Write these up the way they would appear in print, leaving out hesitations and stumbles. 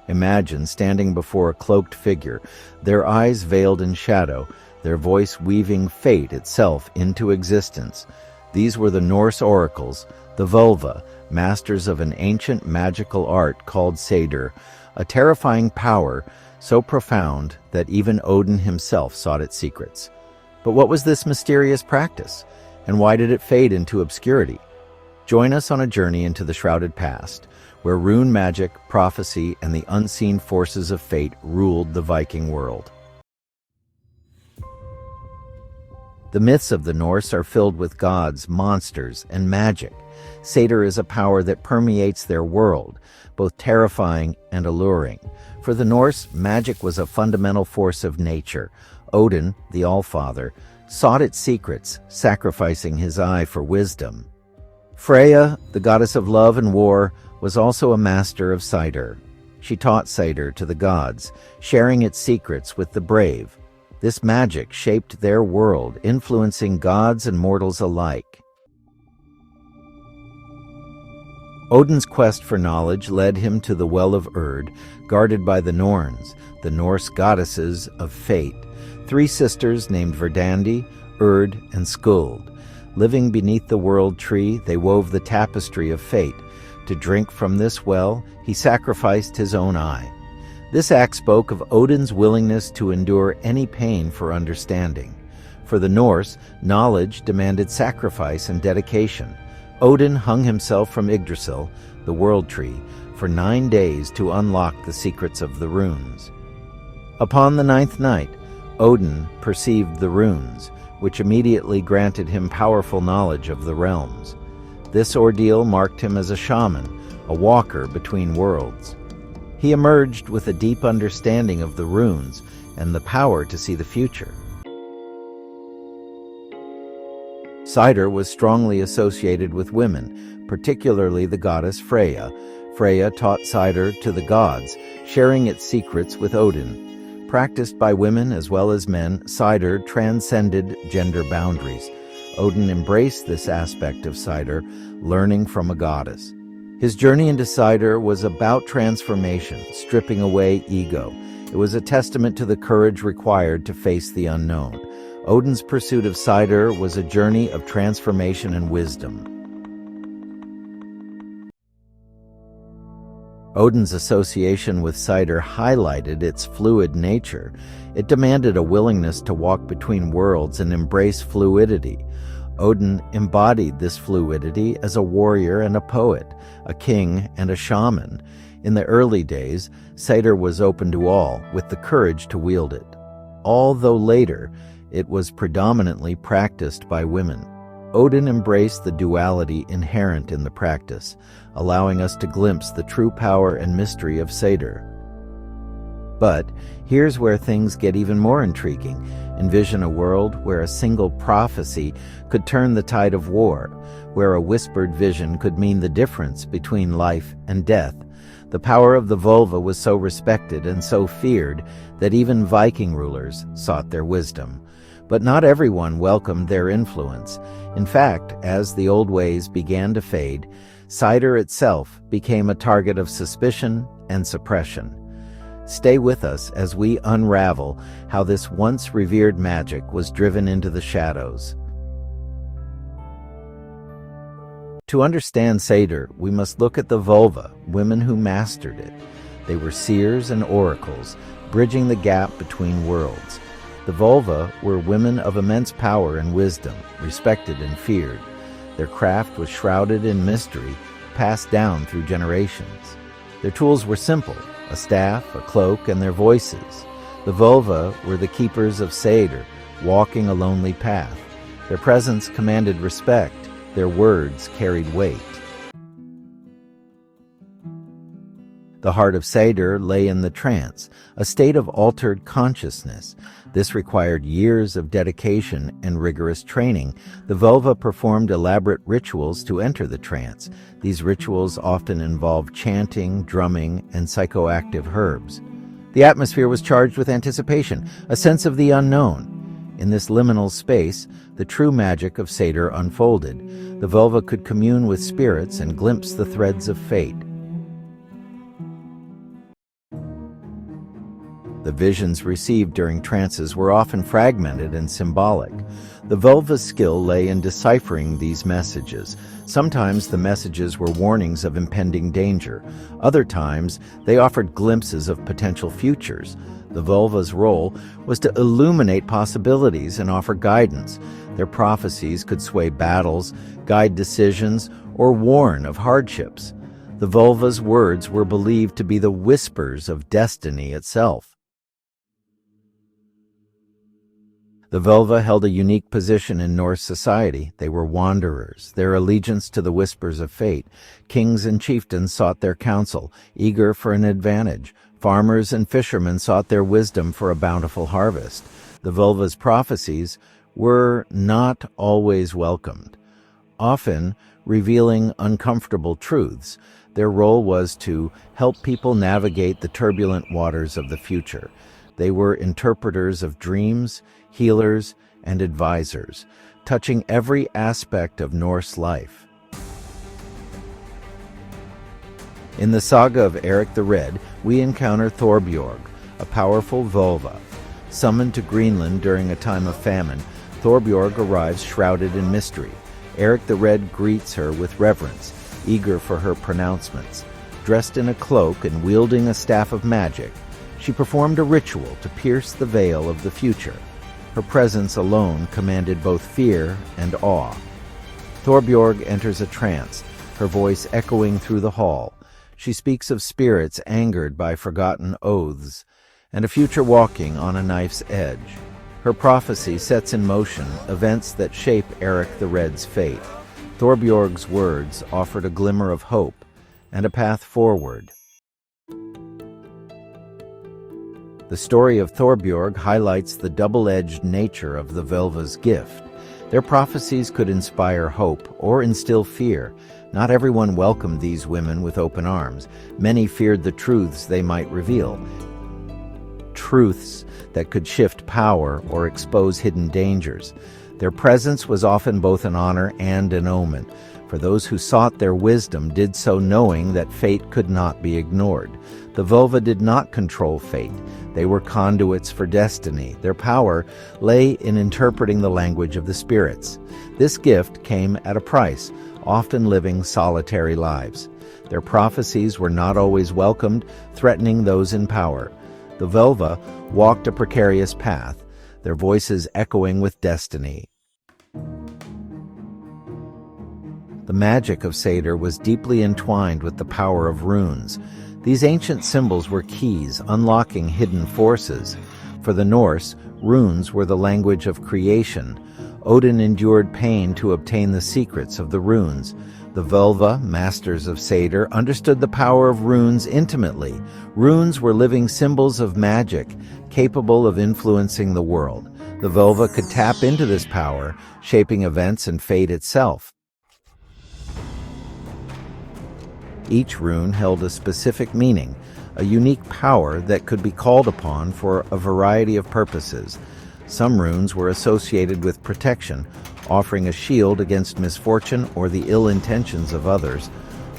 Imagine standing before a cloaked figure, their eyes veiled in shadow, their voice weaving fate itself into existence. These were the Norse oracles, the völva, masters of an ancient magical art called Seiðr, a terrifying power so profound that even Odin himself sought its secrets. But what was this mysterious practice, and why did it fade into obscurity? Join us on a journey into the shrouded past, where rune magic, prophecy, and the unseen forces of fate ruled the Viking world. The myths of the Norse are filled with gods, monsters, and magic. Seiðr is a power that permeates their world, both terrifying and alluring. For the Norse, magic was a fundamental force of nature. Odin, the Allfather, sought its secrets, sacrificing his eye for wisdom. Freya, the goddess of love and war, was also a master of Seiðr. She taught Seiðr to the gods, sharing its secrets with the brave. This magic shaped their world, influencing gods and mortals alike. Odin's quest for knowledge led him to the Well of Urd, guarded by the Norns, the Norse goddesses of fate. 3 sisters named Verdandi, Urd, and Skuld. Living beneath the world tree, they wove the tapestry of fate. To drink from this well, he sacrificed his own eye. This act spoke of Odin's willingness to endure any pain for understanding. For the Norse, knowledge demanded sacrifice and dedication. Odin hung himself from Yggdrasil, the world tree, for 9 days to unlock the secrets of the runes. Upon the 9th night, Odin perceived the runes, which immediately granted him powerful knowledge of the realms. This ordeal marked him as a shaman, a walker between worlds. He emerged with a deep understanding of the runes and the power to see the future. Seiðr was strongly associated with women, particularly the goddess Freya. Freya taught Seiðr to the gods, sharing its secrets with Odin. Practiced by women as well as men, Seiðr transcended gender boundaries. Odin embraced this aspect of Seiðr, learning from a goddess. His journey into Seiðr was about transformation, stripping away ego. It was a testament to the courage required to face the unknown. Odin's pursuit of Seiðr was a journey of transformation and wisdom. Odin's association with Seiðr highlighted its fluid nature. It demanded a willingness to walk between worlds and embrace fluidity. Odin embodied this fluidity as a warrior and a poet, a king and a shaman. In the early days, Seiðr was open to all, with the courage to wield it. Although later, it was predominantly practiced by women. Odin embraced the duality inherent in the practice, allowing us to glimpse the true power and mystery of Seiðr. But here's where things get even more intriguing. Envision a world where a single prophecy could turn the tide of war, where a whispered vision could mean the difference between life and death. The power of the völva was so respected and so feared that even Viking rulers sought their wisdom. But not everyone welcomed their influence. In fact, as the old ways began to fade, Seiðr itself became a target of suspicion and suppression. Stay with us as we unravel how this once revered magic was driven into the shadows. To understand Seiðr, we must look at the völva, women who mastered it. They were seers and oracles, bridging the gap between worlds. The völva were women of immense power and wisdom, respected and feared. Their craft was shrouded in mystery, passed down through generations. Their tools were simple, a staff, a cloak, and their voices. The völva were the keepers of Seiðr, walking a lonely path. Their presence commanded respect, their words carried weight. The heart of Seiðr lay in the trance, a state of altered consciousness. This required years of dedication and rigorous training. The völva performed elaborate rituals to enter the trance. These rituals often involved chanting, drumming, and psychoactive herbs. The atmosphere was charged with anticipation, a sense of the unknown. In this liminal space, the true magic of Seiðr unfolded. The völva could commune with spirits and glimpse the threads of fate. The visions received during trances were often fragmented and symbolic. The völva's skill lay in deciphering these messages. Sometimes the messages were warnings of impending danger. Other times, they offered glimpses of potential futures. The völva's role was to illuminate possibilities and offer guidance. Their prophecies could sway battles, guide decisions, or warn of hardships. The völva's words were believed to be the whispers of destiny itself. The völva held a unique position in Norse society. They were wanderers, their allegiance to the whispers of fate. Kings and chieftains sought their counsel, eager for an advantage. Farmers and fishermen sought their wisdom for a bountiful harvest. The völva's prophecies were not always welcomed, often revealing uncomfortable truths. Their role was to help people navigate the turbulent waters of the future. They were interpreters of dreams, healers, and advisors, touching every aspect of Norse life. In the saga of Eric the Red, we encounter Thorbjorg, a powerful völva. Summoned to Greenland during a time of famine, Thorbjorg arrives shrouded in mystery. Eric the Red greets her with reverence, eager for her pronouncements. Dressed in a cloak and wielding a staff of magic, she performed a ritual to pierce the veil of the future. Her presence alone commanded both fear and awe. Thorbjorg enters a trance, her voice echoing through the hall. She speaks of spirits angered by forgotten oaths, and a future walking on a knife's edge. Her prophecy sets in motion events that shape Eric the Red's fate. Thorbjorg's words offered a glimmer of hope and a path forward. The story of Thorbjorg highlights the double-edged nature of the völva's gift. Their prophecies could inspire hope or instill fear. Not everyone welcomed these women with open arms. Many feared the truths they might reveal. Truths that could shift power or expose hidden dangers. Their presence was often both an honor and an omen. For those who sought their wisdom did so knowing that fate could not be ignored. The völva did not control fate. They were conduits for destiny. Their power lay in interpreting the language of the spirits. This gift came at a price, often living solitary lives. Their prophecies were not always welcomed, threatening those in power. The völva walked a precarious path, their voices echoing with destiny. The magic of Seiðr was deeply entwined with the power of runes. These ancient symbols were keys, unlocking hidden forces. For the Norse, runes were the language of creation. Odin endured pain to obtain the secrets of the runes. The völva, masters of Seiðr, understood the power of runes intimately. Runes were living symbols of magic, capable of influencing the world. The völva could tap into this power, shaping events and fate itself. Each rune held a specific meaning, a unique power that could be called upon for a variety of purposes. Some runes were associated with protection, offering a shield against misfortune or the ill intentions of others.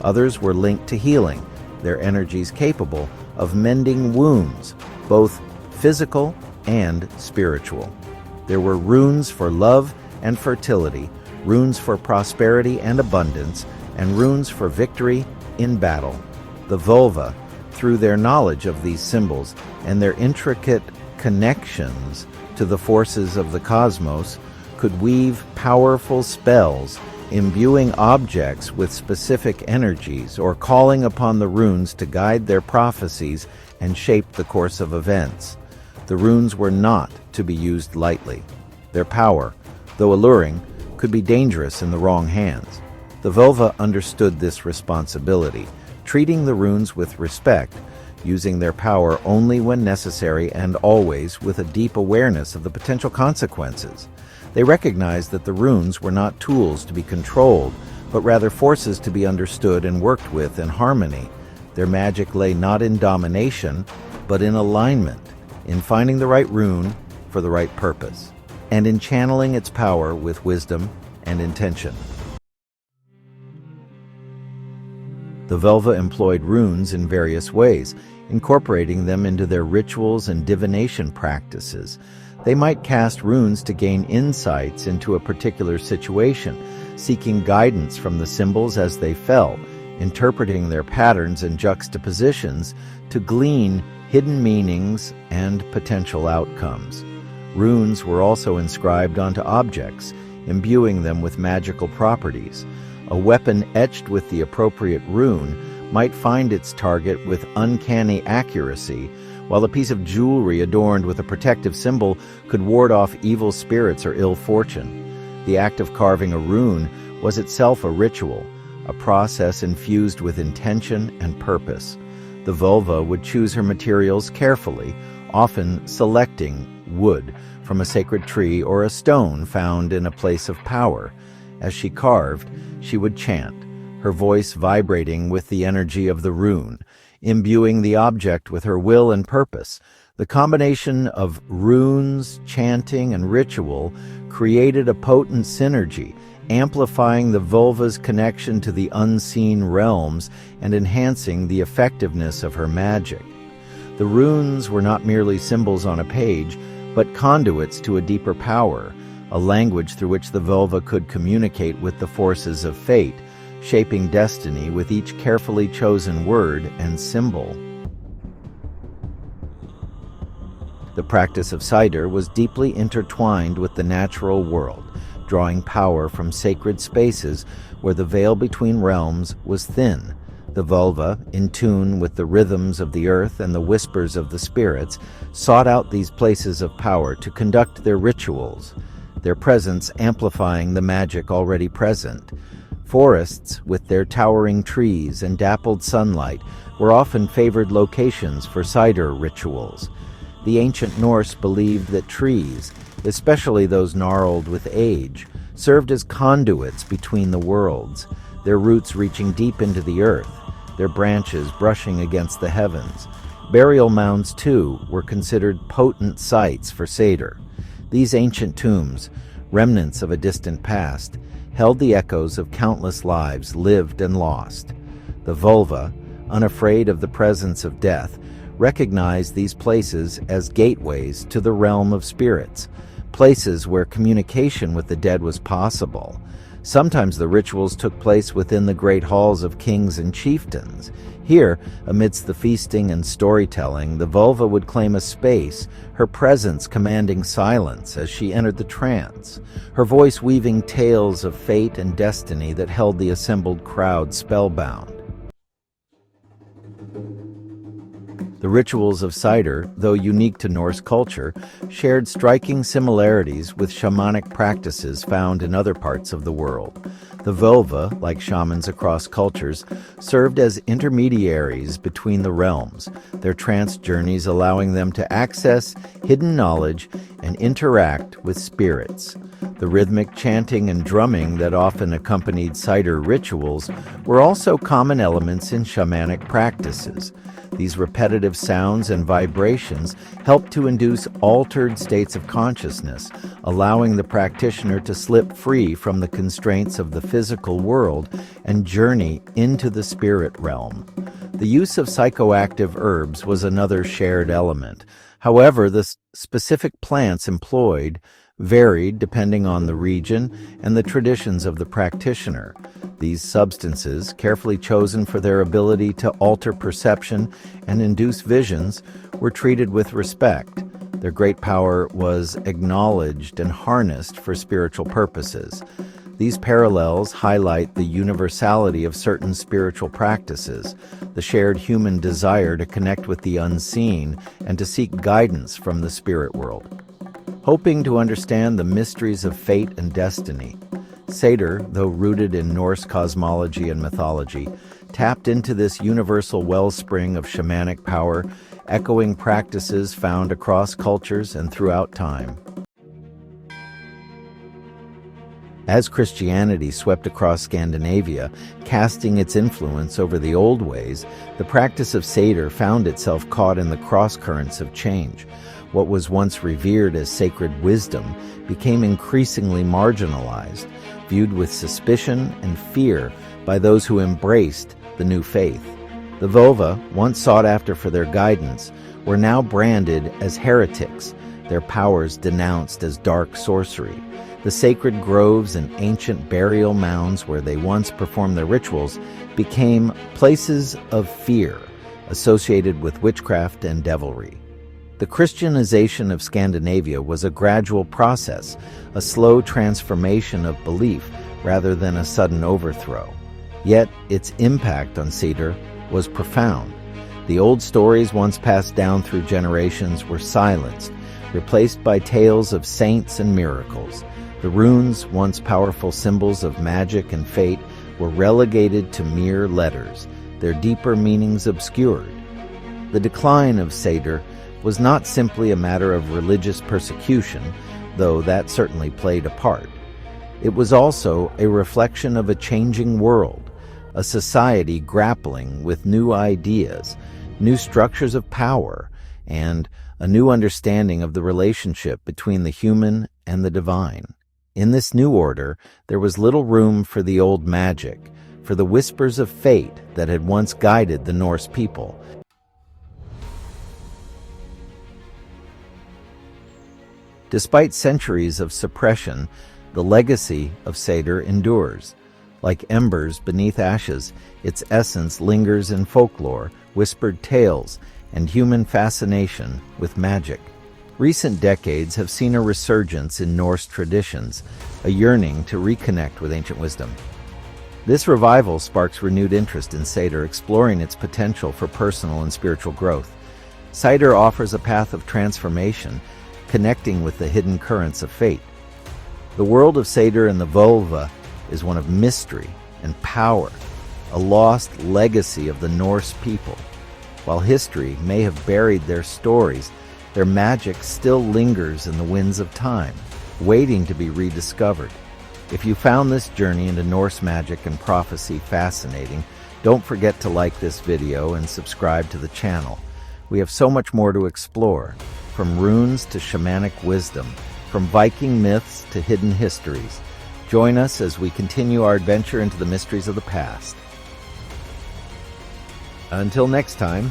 Others were linked to healing, their energies capable of mending wounds, both physical and spiritual. There were runes for love and fertility, runes for prosperity and abundance, and runes for victory in battle. The völva, through their knowledge of these symbols and their intricate connections to the forces of the cosmos, could weave powerful spells, imbuing objects with specific energies or calling upon the runes to guide their prophecies and shape the course of events. The runes were not to be used lightly. Their power, though alluring, could be dangerous in the wrong hands. The völva understood this responsibility, treating the runes with respect, using their power only when necessary and always with a deep awareness of the potential consequences. They recognized that the runes were not tools to be controlled, but rather forces to be understood and worked with in harmony. Their magic lay not in domination, but in alignment, in finding the right rune for the right purpose, and in channeling its power with wisdom and intention. The The völva employed runes in various ways, incorporating them into their rituals and divination practices. They might cast runes to gain insights into a particular situation, seeking guidance from the symbols as they fell, interpreting their patterns and juxtapositions to glean hidden meanings and potential outcomes. Runes were also inscribed onto objects, imbuing them with magical properties. A weapon etched with the appropriate rune might find its target with uncanny accuracy, while a piece of jewelry adorned with a protective symbol could ward off evil spirits or ill fortune. The act of carving a rune was itself a ritual, a process infused with intention and purpose. The völva would choose her materials carefully, often selecting wood from a sacred tree or a stone found in a place of power. As she carved, she would chant, her voice vibrating with the energy of the rune, imbuing the object with her will and purpose. The combination of runes, chanting, and ritual created a potent synergy, amplifying the völva's connection to the unseen realms and enhancing the effectiveness of her magic. The runes were not merely symbols on a page, but conduits to a deeper power, a language through which the völva could communicate with the forces of fate, shaping destiny with each carefully chosen word and symbol. The practice of Seiðr was deeply intertwined with the natural world, drawing power from sacred spaces where the veil between realms was thin. The völva, in tune with the rhythms of the earth and the whispers of the spirits, sought out these places of power to conduct their rituals, their presence amplifying the magic already present. Forests, with their towering trees and dappled sunlight, were often favored locations for Seiðr rituals. The ancient Norse believed that trees, especially those gnarled with age, served as conduits between the worlds, their roots reaching deep into the earth, their branches brushing against the heavens. Burial mounds, too, were considered potent sites for Seiðr. These ancient tombs, remnants of a distant past, held the echoes of countless lives lived and lost. The völva, unafraid of the presence of death, recognized these places as gateways to the realm of spirits, places where communication with the dead was possible. Sometimes the rituals took place within the great halls of kings and chieftains. Here, amidst the feasting and storytelling, the völva would claim a space, her presence commanding silence as she entered the trance, her voice weaving tales of fate and destiny that held the assembled crowd spellbound. The rituals of Seiðr, though unique to Norse culture, shared striking similarities with shamanic practices found in other parts of the world. The völva, like shamans across cultures, served as intermediaries between the realms, their trance journeys allowing them to access hidden knowledge and interact with spirits. The rhythmic chanting and drumming that often accompanied Seiðr rituals were also common elements in shamanic practices. These repetitive sounds and vibrations help to induce altered states of consciousness, allowing the practitioner to slip free from the constraints of the physical world and journey into the spirit realm. The use of psychoactive herbs was another shared element. However, the specific plants employed varied depending on the region and the traditions of the practitioner. These substances, carefully chosen for their ability to alter perception and induce visions, were treated with respect. Their great power was acknowledged and harnessed for spiritual purposes. These parallels highlight the universality of certain spiritual practices, the shared human desire to connect with the unseen and to seek guidance from the spirit world. Hoping to understand the mysteries of fate and destiny, Seiðr, though rooted in Norse cosmology and mythology, tapped into this universal wellspring of shamanic power, echoing practices found across cultures and throughout time. As Christianity swept across Scandinavia, casting its influence over the old ways, the practice of Seiðr found itself caught in the cross-currents of change. What was once revered as sacred wisdom became increasingly marginalized, viewed with suspicion and fear by those who embraced the new faith. The völva, once sought after for their guidance, were now branded as heretics, their powers denounced as dark sorcery. The sacred groves and ancient burial mounds where they once performed their rituals became places of fear, associated with witchcraft and devilry. The Christianization of Scandinavia was a gradual process, a slow transformation of belief rather than a sudden overthrow. Yet its impact on Seiðr was profound. The old stories once passed down through generations were silenced, replaced by tales of saints and miracles. The runes, once powerful symbols of magic and fate, were relegated to mere letters, their deeper meanings obscured. The decline of Seiðr was not simply a matter of religious persecution, though that certainly played a part. It was also a reflection of a changing world, a society grappling with new ideas, new structures of power, and a new understanding of the relationship between the human and the divine. In this new order, there was little room for the old magic, for the whispers of fate that had once guided the Norse people. Despite centuries of suppression, the legacy of Seiðr endures. Like embers beneath ashes, its essence lingers in folklore, whispered tales, and human fascination with magic. Recent decades have seen a resurgence in Norse traditions, a yearning to reconnect with ancient wisdom. This revival sparks renewed interest in Seiðr, exploring its potential for personal and spiritual growth. Seiðr offers a path of transformation, connecting with the hidden currents of fate. The world of Seiðr and the völva is one of mystery and power, a lost legacy of the Norse people. While history may have buried their stories, their magic still lingers in the winds of time, waiting to be rediscovered. If you found this journey into Norse magic and prophecy fascinating, don't forget to like this video and subscribe to the channel. We have so much more to explore, from runes to shamanic wisdom, from Viking myths to hidden histories. Join us as we continue our adventure into the mysteries of the past. Until next time,